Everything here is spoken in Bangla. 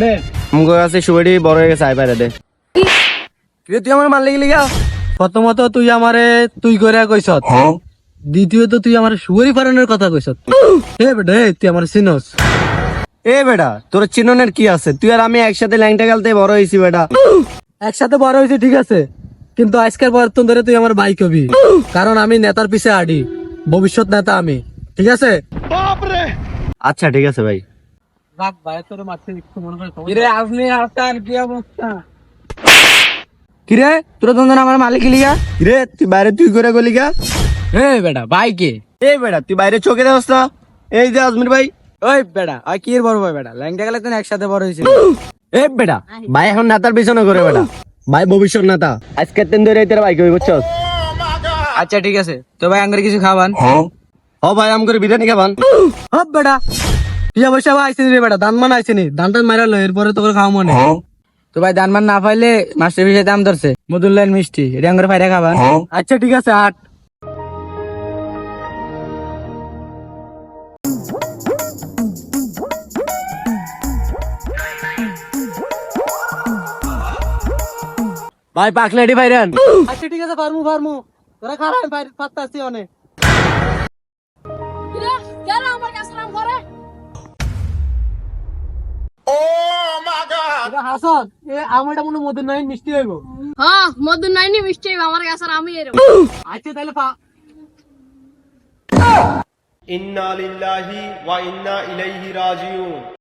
আমগো কাছে সুবেড়ি বড় হয়ে গেছে, আই বাইরে দে। তুই আমার মারলি গেলি গা? প্রথমত তুই আমারে তুই করে কইছত, দ্বিতীয়ত তুই আমার সুগরি ফারানোর কথা কইছত। হে বেটা তুই আমার চিনস? এ বেটা তোর চিননের কি আছে? তুই আর আমি একসাথে ল্যাংটা গালতে বড় হয়েছি বেটা। একসাথে বড় হয়েছে ঠিক আছে, কিন্তু আজকের পর ধরে তুই আমার ভাই কবি, কারণ আমি নেতার পিছে আডি, ভবিষ্যৎ নেতা আমি, ঠিক আছে? আচ্ছা ঠিক আছে ভাই। কিরে তোরা দুজন আমার মালিক লিগা? কিরে তুই বাইরে তুই করে গলি গা? হে বেটা ভাই কে? এ বেটা তুই বাইরে চোখে দেওয়াস না? এই যে আজমির ভাই। ওই বেটা আর কি বড় ভাই বেটা, ল্যাংটা গেলে তো একসাথে বড় হয়েছিল। এ বেটা ভাই এখন নেতার পিছনে করে বেটা, ভাই ভবিষ্যৎ নেতা। আজকের দিন ধরে তোর ভাই কই বুঝছস? আচ্ছা ঠিক আছে, তো ভাই আঙ্গারে কিছু খাওয়ান। ও ভাই আম করে বিরিয়ানি খাবান। হব বেটা পিয়া পয়সা আইসিনি রে বেটা, দান মান আইসিনি, দান টান মাইরা লো, এরপরে তোকে খাওয়া মনে। তো ভাই দান মান না পাইলে মাস্টার পিসে দাম ধরছে মধুরলাইন মিষ্টি, এটা আঙ্গারে ফাইরা খাবান। আচ্ছা ঠিক আছে আট। ভাই পাকলেডি ভাইরান। আচ্ছা ঠিক আছে ফার্মু তোরা খারাপ পাত্তা আছি অনেক। কিরে কেন আমার কাছে নাম করে? হাসন এ আমারটা মনে মধুর নাই মিষ্টি হইব। হ্যাঁ মধু নাইনি মিষ্টি আমার কাছে আমি এরকম। আচ্ছা তাহলে ইন্না লিল্লাহি ওয়া ইন্না ইলাইহি রাজিউন।